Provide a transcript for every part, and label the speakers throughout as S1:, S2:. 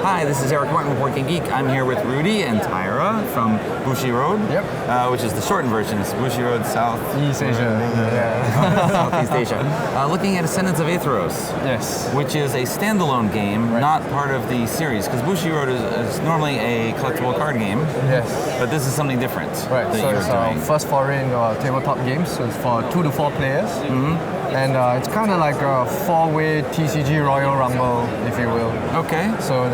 S1: Hi, this is Eric Martin with BoardGameGeek. I'm here with Rudy and Tyra from Bushi Road, which is the shortened version. It's Bushi Road Southeast Asia. Southeast Asia. Looking at Ascendants of Aetheros.
S2: Yes.
S1: Which is a standalone game, not part of the series. Because Bushi Road is normally a collectible card game.
S2: Yes.
S1: But this is something different.
S2: Right. So it's our first foray into tabletop games. So it's for 2 to 4 players. And it's kind of like a 4-way TCG Royal Rumble, if you will.
S1: Okay.
S2: So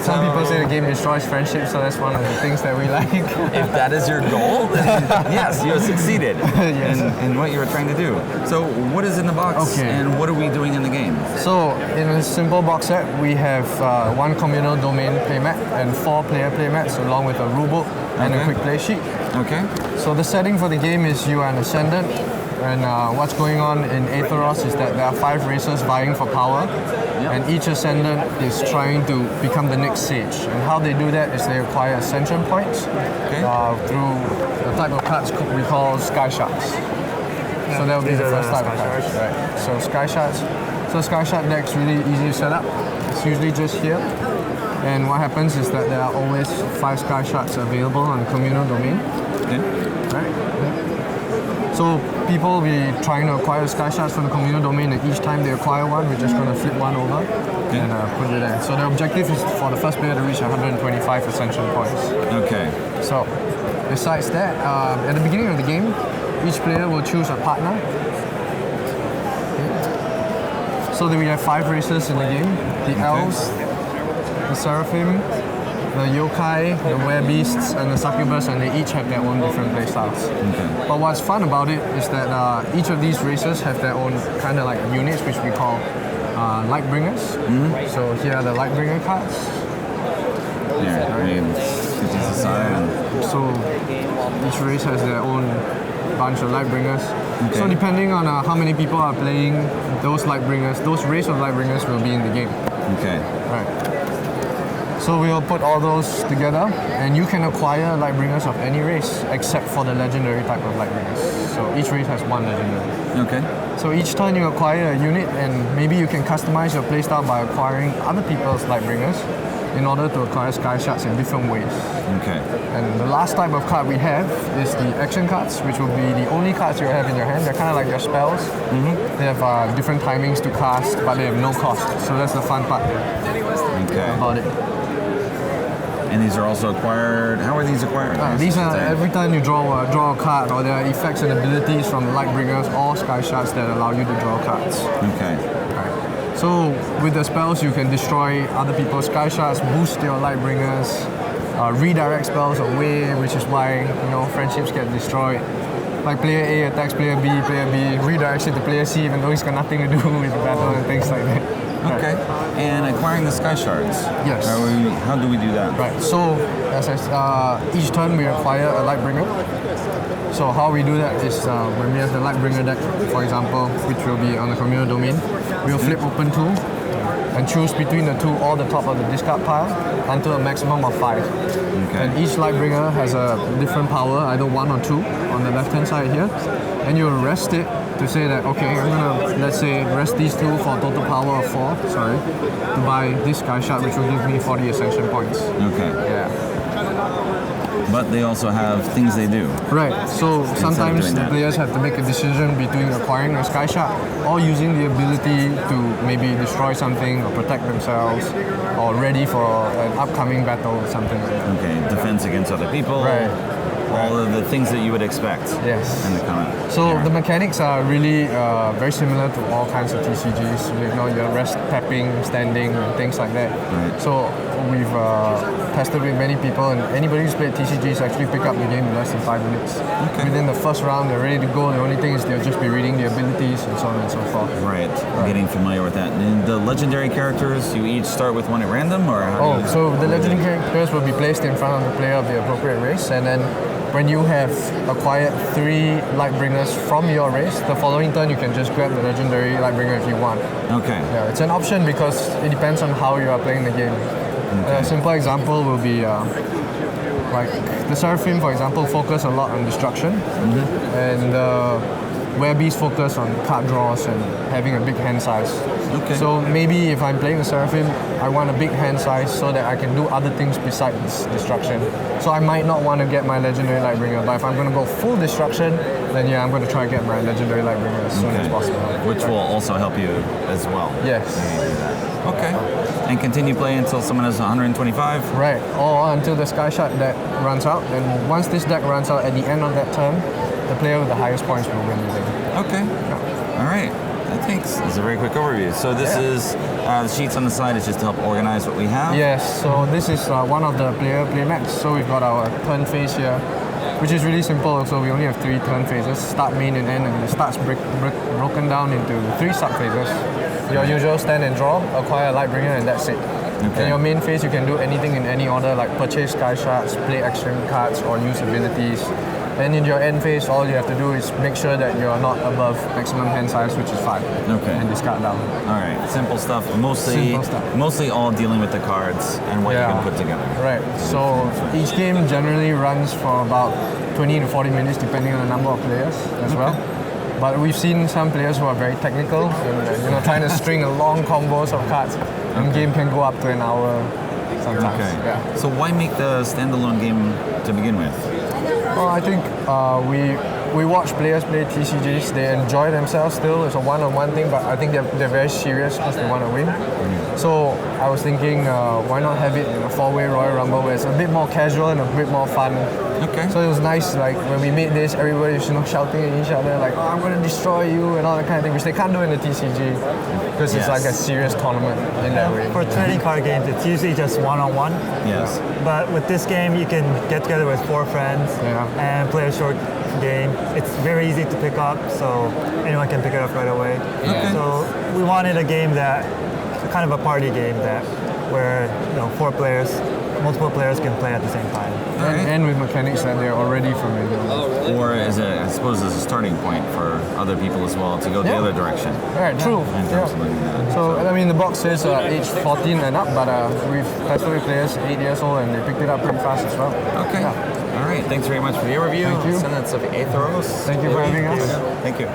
S2: some people say the game destroys friendship, so that's one of the things that we like.
S1: If that is your goal, then yes, you have succeeded in what you were trying to do. So what is in the box, and what are we doing in the game?
S2: So in a simple box set, we have 1 communal domain playmat and 4 player playmats, along with a rulebook and a quick play sheet.
S1: Okay.
S2: So the setting for the game is you are an Ascendant. And what's going on in Aetheros is that there are 5 races vying for power, and each Ascendant is trying to become the next sage. And how they do that is they acquire ascension points through the type of cards we call Sky Shards. So that will be the first type of cards. Right. So Sky Shards. So Sky Shard deck's really easy to set up. It's usually just here. And what happens is that there are always 5 Sky Shards available on the communal domain. So people will be trying to acquire Sky Shards from the communal domain, and each time they acquire one, we're just going to flip one over and put it there. So the objective is for the first player to reach 125 ascension points.
S1: Okay.
S2: So besides that, at the beginning of the game, each player will choose a partner. So that we have 5 races in the game. The Elves, the Seraphim, the Yokai, the Werebeasts, and the Succubus, and they each have their own different playstyles. But what's fun about it is that each of these races have their own kind of like units, which we call Lightbringers. So here are the Lightbringer cards. So each race has their own bunch of Lightbringers. So depending on how many people are playing those Lightbringers, those race of Lightbringers will be in the game. Right. So we'll put all those together, and you can acquire Lightbringers of any race except for the legendary type of Lightbringers. So each race has 1 legendary. So each turn you acquire a unit, and maybe you can customize your playstyle by acquiring other people's Lightbringers in order to acquire Sky Shards in different ways. And the last type of card we have is the action cards, which will be the only cards you have in your hand. They're kind of like your spells. They have different timings to cast, but they have no cost. So that's the fun part about it.
S1: And these are also acquired. How are these acquired?
S2: These are every time you draw a card, or there are effects and abilities from Lightbringers or Sky Shards that allow you to draw cards. So with the spells, you can destroy other people's Sky Shards, boost your Lightbringers, redirect spells away, which is why friendships get destroyed. Like player A attacks player B redirects it to player C, even though he's got nothing to do with the battle and things like that.
S1: And acquiring the Sky Shards.
S2: Yes.
S1: How do we do that?
S2: Right. So as each turn we acquire a Lightbringer. So how we do that is when we have the Lightbringer deck, for example, which will be on the communal domain, we'll flip open 2 and choose between the 2 or the top of the discard pile until a maximum of 5. And each Lightbringer has a different power, either 1 or 2 on the left hand side here. And you'll rest it to say that, okay, I'm gonna, let's say, rest these 2 for a total power of 4, to buy this Sky Shard, which will give me 40 ascension points.
S1: But they also have things they do.
S2: Right, so sometimes the players have to make a decision between acquiring a Sky Shard or using the ability to maybe destroy something or protect themselves or ready for an upcoming battle or something like that.
S1: Defense against other people. All of the things that you would expect in the comment.
S2: So the mechanics are really very similar to all kinds of TCGs. Your rest, tapping, standing, and things like that. So we've tested with many people, and anybody who's played TCGs actually pick up the game in less than 5 minutes. Within the first round, they're ready to go. The only thing is they'll just be reading the abilities and so on and so forth.
S1: Getting familiar with that. And the legendary characters, you each start with one at random, or how
S2: so the legendary characters will be placed in front of the player of the appropriate race, and then when you have acquired 3 Lightbringers from your race, the following turn you can just grab the legendary Lightbringer if you want. It's an option because it depends on how you are playing the game. A simple example will be like the Seraphim, for example, focus a lot on destruction, and where bees focus on card draws and having a big hand size.
S1: Okay.
S2: So maybe if I'm playing a Seraphim, I want a big hand size so that I can do other things besides destruction. So I might not want to get my legendary Lightbringer, but if I'm going to go full destruction, then yeah, I'm going to try to get my legendary Lightbringer as soon as possible.
S1: Which will also help you as well.
S2: Yes.
S1: Okay. And continue playing until someone has 125?
S2: Right, or until the Sky Shard deck runs out. And once this deck runs out, at the end of that turn, the player with the highest points will win the game.
S1: Okay. Yeah. All right. Thanks. This is a very quick overview. So this is the sheets on the side is just to help organize what we have?
S2: Yes, so this is one of the player playmats. So we've got our turn phase here, which is really simple. So we only have 3 turn phases, start, main, and end, and the start's broken down into 3 sub phases. Your usual stand and draw, acquire a Lightbringer, and that's it. Okay. In your main phase, you can do anything in any order, like purchase Sky Shards, play extreme cards, or use abilities. And in your end phase, all you have to do is make sure that you're not above maximum hand size, which is 5.
S1: Okay.
S2: And discard down.
S1: All right. Simple stuff. Mostly all dealing with the cards and what you can put together.
S2: Right. So each game generally runs for about 20 to 40 minutes, depending on the number of players as well. But we've seen some players who are very technical and trying to string a long combos of cards. And game can go up to an hour sometimes.
S1: Okay.
S2: Yeah.
S1: So why make the standalone game to begin with?
S2: Well, I think we watch players play TCGs. They enjoy themselves still. It's a one-on-one thing, but I think they're very serious because they want to win. So I was thinking, why not have it in a 4-way Royal Rumble where it's a bit more casual and a bit more fun.
S1: Okay.
S2: So it was nice, like when we made this, everybody was shouting at each other, like, "Oh, I'm going to destroy you," and all that kind of thing, which they can't do in the TCG because it's like a serious tournament in that way.
S3: For trading card games, it's usually just one-on-one.
S1: Yes.
S3: But with this game, you can get together with 4 friends and play a short game. It's very easy to pick up, so anyone can pick it up right away.
S1: Okay.
S3: So we wanted a game that, kind of a party game where 4 players, multiple players can play at the same time.
S2: And with mechanics that they're already familiar with.
S1: Or is it, I suppose, as a starting point for other people as well to go the other direction.
S2: Right, true.
S1: In terms of looking at it.
S2: So, I mean, the box says age 14 and up, but we've tested with players 8 years old and they picked it up pretty fast as well.
S1: Okay.
S2: Yeah.
S1: All right. Thanks very much for the overview.
S2: Thank you.
S1: Ascendants of Aetheros.
S2: Thank you for having us.
S1: Thank you.